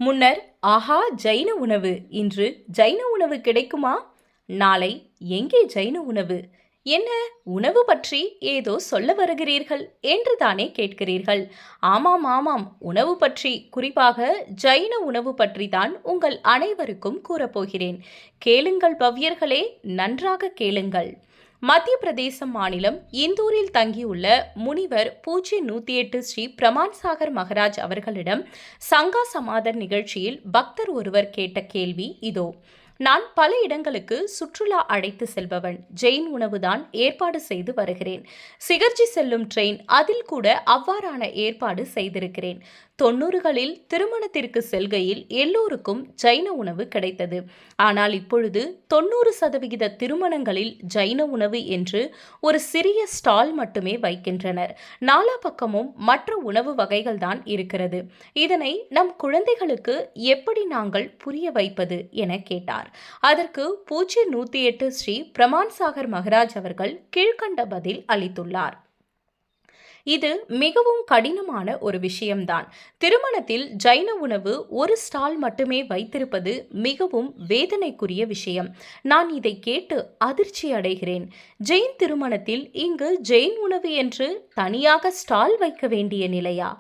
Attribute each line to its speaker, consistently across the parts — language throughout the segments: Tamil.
Speaker 1: முன்னர் ஆஹா ஜைன உணவு, இன்று ஜைன உணவு கிடைக்குமா? நாளை எங்கே ஜைன உணவு? என்ன உணவு பற்றி ஏதோ சொல்ல வருகிறீர்கள் என்று தானே கேட்கிறீர்கள். ஆமாம் ஆமாம், உணவு பற்றி, குறிப்பாக ஜைன உணவு பற்றி தான் உங்கள் அனைவருக்கும் கூறப்போகிறேன். கேளுங்கள் பவ்யர்களே, நன்றாக கேளுங்கள். மத்திய பிரதேசம் மாநிலம் இந்தூரில் தங்கியுள்ள முனிவர் பூஜ்ய 108 ஸ்ரீ பிரமான் சாகர் மகராஜ் அவர்களிடம் சங்கா சமாதர் நிகழ்ச்சியில் பக்தர் ஒருவர் கேட்ட கேள்வி இதோ. நான் பல இடங்களுக்கு சுற்றுலா அழைத்து செல்பவன். ஜெயின் உணவுதான் ஏற்பாடு செய்து வருகிறேன். சிகர்ஜி செல்லும் ட்ரெயின், அதில் கூட அவ்வாறான ஏற்பாடு செய்திருக்கிறேன். 90களில் திருமணத்திற்கு செல்கையில் எல்லோருக்கும் ஜைன உணவு கிடைத்தது. ஆனால் இப்பொழுது 90% திருமணங்களில் ஜைன உணவு என்று ஒரு சிறிய ஸ்டால் மட்டுமே வைக்கின்றனர். நாலா பக்கமும் மற்ற உணவு வகைகள் தான் இருக்கிறது. இதனை நம் குழந்தைகளுக்கு எப்படி நாங்கள் புரிய வைப்பது என கேட்டார். அதற்கு பூஜ்ய 108 ஸ்ரீ பிரமான் சாகர் மகராஜ் அவர்கள் கீழ்கண்ட பதில் அளித்துள்ளார். இது மிகவும் கடினமான ஒரு விஷயம்தான். திருமணத்தில் ஜைன உணவு ஒரு ஸ்டால் மட்டுமே வைத்திருப்பது மிகவும் வேதனைக்குரிய விஷயம். நான் இதை கேட்டு அதிர்ச்சி அடைகிறேன். ஜெயின் திருமணத்தில் இங்கு ஜெயின் உணவு என்று தனியாக ஸ்டால் வைக்க வேண்டிய நிலையா?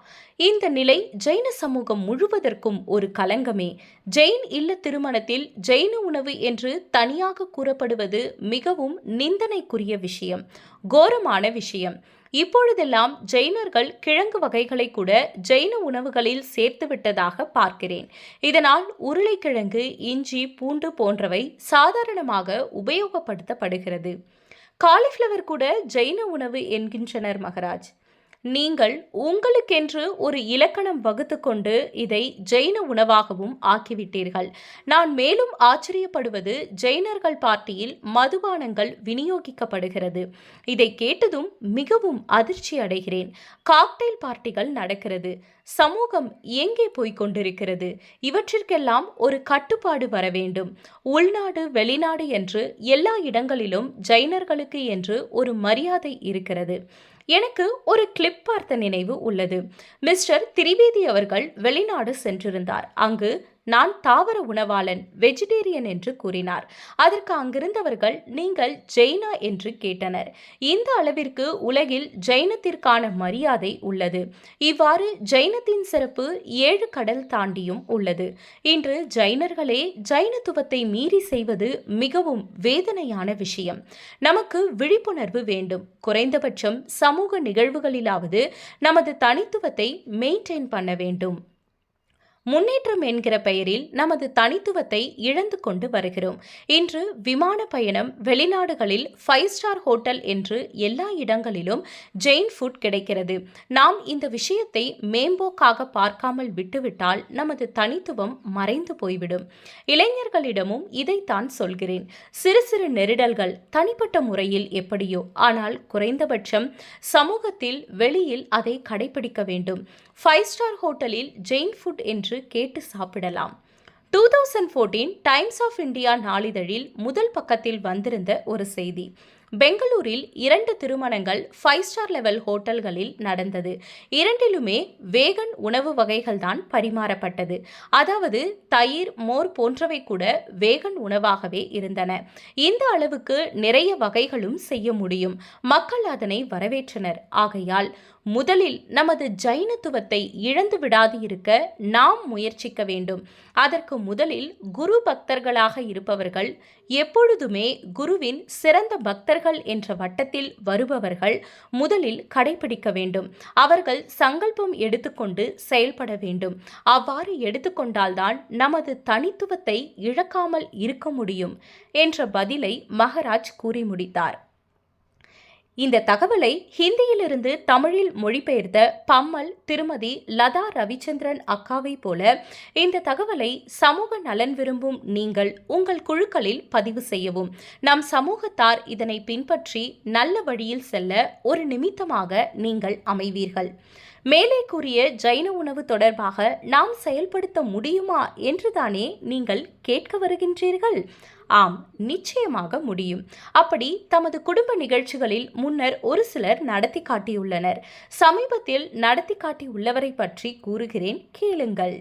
Speaker 1: இந்த நிலை ஜைன சமூகம் முழுவதற்கும் ஒரு கலங்கமே. ஜெயின் இல்ல திருமணத்தில் ஜைன உணவு என்று தனியாக கூறப்படுவது மிகவும் நிந்தனைக்குரிய விஷயம், கோரமான விஷயம். இப்பொழுதெல்லாம் ஜெயினர்கள் கிழங்கு வகைகளை கூட ஜைன உணவுகளில் சேர்த்து விட்டதாக பார்க்கிறேன். இதனால் உருளைக்கிழங்கு, இஞ்சி, பூண்டு போன்றவை சாதாரணமாக உபயோகப்படுத்தப்படுகிறது. காலிஃப்ளவர் கூட ஜைன உணவு என்கின்றனர் மகராஜ். நீங்கள் உங்களுக்கென்று ஒரு இலக்கணம் வகுத்து கொண்டு இதை ஜெயின உணவாகவும் ஆக்கிவிட்டீர்கள். நான் மேலும் ஆச்சரியப்படுவது, ஜெயினர்கள் பார்ட்டியில் மதுபானங்கள் விநியோகிக்கப்படுகிறது. இதை கேட்டதும் மிகவும் அதிர்ச்சி அடைகிறேன். காக்டெயில் பார்ட்டிகள் நடக்கிறது. சமூகம் எங்கே போய்க் கொண்டிருக்கிறது? இவற்றிற்கெல்லாம் ஒரு கட்டுப்பாடு வர வேண்டும். உள்நாடு வெளிநாடு என்று எல்லா இடங்களிலும் ஜைனர்களுக்கு என்று ஒரு மரியாதை இருக்கிறது. எனக்கு ஒரு கிளிப் பார்த்த நினைவு உள்ளது. மிஸ்டர் திரிவேதி அவர்கள் வெளிநாடு சென்றிருந்தார். அங்கு நான் தாவர உணவாளன், வெஜிடேரியன் என்று கூறினார். அதற்கு அங்கிருந்தவர்கள் நீங்கள் ஜெயினா என்று கேட்டனர். இந்த அளவிற்கு உலகில் ஜைனத்திற்கான மரியாதை உள்ளது. இவ்வாறு ஜைனத்தின் சிறப்பு 7 கடல் தாண்டியும் உள்ளது. இன்று ஜைனர்களே ஜைனத்துவத்தை மீறி செய்வது மிகவும் வேதனையான விஷயம். நமக்கு விழிப்புணர்வு வேண்டும். குறைந்தபட்சம் சமூக நிகழ்வுகளிலாவது நமது தனித்துவத்தை மெயின்டைன் பண்ண வேண்டும். முன்னேற்றம் என்கிற பெயரில் நமது தனித்துவத்தை இழந்து கொண்டு வருகிறோம். இன்று விமான பயணம், வெளிநாடுகளில் 5 ஸ்டார் ஹோட்டல் என்று எல்லா இடங்களிலும் ஜெயின் ஃபுட் கிடைக்கிறது. நாம் இந்த விஷயத்தை மேம்போக்காக பார்க்காமல் விட்டுவிட்டால் நமது தனித்துவம் மறைந்து போய்விடும். இளைஞர்களிடமும் இதைத்தான் சொல்கிறேன். சிறு சிறு நெருடல்கள் தனிப்பட்ட முறையில் எப்படியோ, ஆனால் குறைந்தபட்சம் சமூகத்தில், வெளியில் அதை கடைபிடிக்க வேண்டும். 5 ஸ்டார் ஹோட்டலில் ஜெயின் ஃபுட் என்று கேட்டு சாப்பிடலாம். 2014 டைம்ஸ் ஆஃப் இந்தியா நாளிதழில் முதல் பக்கத்தில் வந்திருந்த ஒரு செய்தி. பெங்களூரில் 2 திருமணங்கள் 5 ஸ்டார் லெவல் ஹோட்டல்களில் நடந்தது. இரண்டிலுமே வேகன் உணவு வகைகள் தான் பரிமாறப்பட்டது. அதாவது தயிர், மோர் போன்றவை கூட வேகன் உணவாகவே இருந்தன. இந்த அளவுக்கு நிறைய வகைகளும் செய்ய முடியும். மக்கள் அதனை வரவேற்றனர். ஆகையால் முதலில் நமது ஜைனத்துவத்தை இழந்து விடாது இருக்க நாம் முயற்சிக்க வேண்டும். அதற்கு முதலில் குரு பக்தர்களாக இருப்பவர்கள், எப்பொழுதுமே குருவின் சிறந்த பக்தர்கள் என்ற வட்டத்தில் வருபவர்கள் முதலில் கடைபிடிக்க வேண்டும். அவர்கள் சங்கல்பம் எடுத்துக்கொண்டு செயல்பட வேண்டும். அவ்வாறு எடுத்துக்கொண்டால்தான் நமது தனித்துவத்தை இழக்காமல் இருக்க முடியும் என்ற பதிலை மகராஜ் கூறி முடித்தார். இந்த தகவலை ஹிந்தியிலிருந்து தமிழில் மொழிபெயர்த்த பம்மல் திருமதி லதா ரவிச்சந்திரன் அக்காவை போல இந்த தகவலை சமூக நலன் விரும்பும் நீங்கள் உங்கள் குழுக்களில் பதிவு செய்யவும். நம் சமூகத்தார் இதனை பின்பற்றி நல்ல வழியில் செல்ல ஒரு நிமித்தமாக நீங்கள் அமைவீர்கள். மேலே கூறிய ஜைன உணவு தொடர்பாக நாம் செயல்படுத்த முடியுமா என்றுதானே நீங்கள் கேட்க வருகின்றீர்கள். ஆம், நிச்சயமாக முடியும். அப்படி தமது குடும்ப நிகழ்ச்சிகளில் முன்னர் ஒரு சிலர் நடத்தி காட்டியுள்ளனர். சமீபத்தில் நடத்தி காட்டியுள்ளவரை பற்றி கூறுகிறேன், கேளுங்கள்.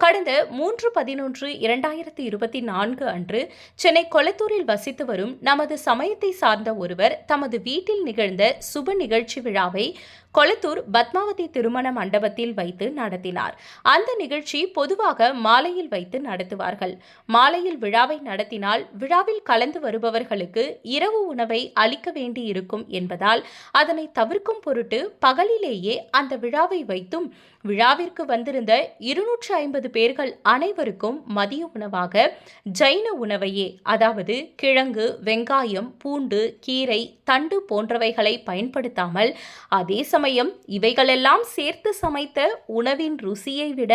Speaker 1: கடந்த 3/11/2024 அன்று சென்னை கொளத்தூரில் வசித்து வரும் நமது சமயத்தை சார்ந்த ஒருவர் தமது வீட்டில் நிகழ்ந்த சுப நிகழ்ச்சி விழாவை கொளத்தூர் பத்மாவதி திருமண மண்டபத்தில் வைத்து நடத்தினார். அந்த நிகழ்ச்சி பொதுவாக மாலையில் வைத்து நடத்துவார்கள். மாலையில் விழாவை நடத்தினால் விழாவில் கலந்து வருபவர்களுக்கு இரவு உணவை அளிக்க வேண்டியிருக்கும் என்பதால் அதனை தவிர்க்கும் பொருட்டு பகலிலேயே அந்த விழாவை வைத்தும் விழாவிற்கு வந்திருந்த 250 பேர்கள் அனைவருக்கும் மதிய உணவாக ஜைன உணவையே, அதாவது கிழங்கு, வெங்காயம், பூண்டு, கீரை, தண்டு போன்றவைகளை பயன்படுத்தாமல் அதே சமயம் இவைகளெல்லாம் சேர்த்து சமைத்த உணவின் ருசியை விட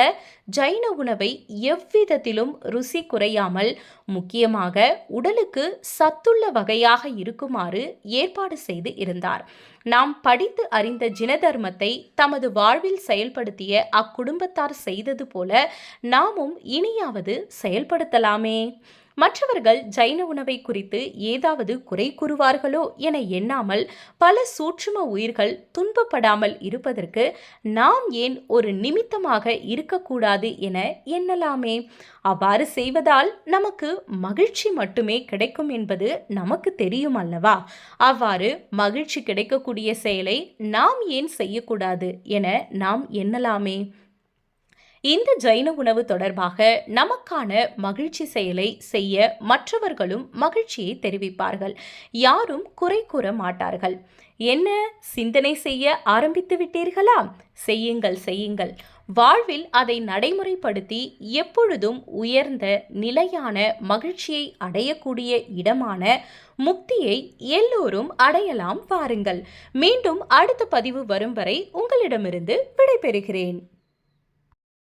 Speaker 1: ஜைன உணவை எவ்விதத்திலும் ருசி குறையாமல், முக்கியமாக உடலுக்கு சத்துள்ள வகையாக இருக்குமாறு ஏற்பாடு செய்து இருந்தார். நாம் படித்து அறிந்த ஜின தர்மத்தை தமது வாழ்வில் செயல்படுத்திய அக்குடும்பத்தார் செய்தது போல நாமும் இனியாவது செயல்படுத்தலாமே. மற்றவர்கள் ஜைன உணவை குறித்து ஏதாவது குறை கூறுவார்களோ என எண்ணாமல் பல சூட்சும உயிர்கள் துன்பப்படாமல் இருப்பதற்கு நாம் ஏன் ஒரு நிமித்தமாக இருக்கக்கூடாது என எண்ணலாமே. அவ்வாறு செய்வதால் நமக்கு மகிழ்ச்சி மட்டுமே கிடைக்கும் என்பது நமக்கு தெரியும் அல்லவா? அவ்வாறு மகிழ்ச்சி கிடைக்கக்கூடிய செயலை நாம் ஏன் செய்யக்கூடாது என நாம் எண்ணலாமே. இந்த ஜைன உணவு தொடர்பாக நமக்கான மகிழ்ச்சி செயலை செய்ய மற்றவர்களும் மகிழ்ச்சியை தெரிவிப்பார்கள். யாரும் குறை கூற மாட்டார்கள். என்ன, சிந்தனை செய்ய ஆரம்பித்து விட்டீர்களா? செய்யுங்கள், செய்யுங்கள். வாழ்வில் அதை நடைமுறைப்படுத்தி எப்பொழுதும் உயர்ந்த நிலையான மகிழ்ச்சியை அடையக்கூடிய இடமான முக்தியை எல்லோரும் அடையலாம். வாருங்கள். மீண்டும் அடுத்த பதிவு வரும் வரை உங்களிடமிருந்து விடைபெறுகிறேன்.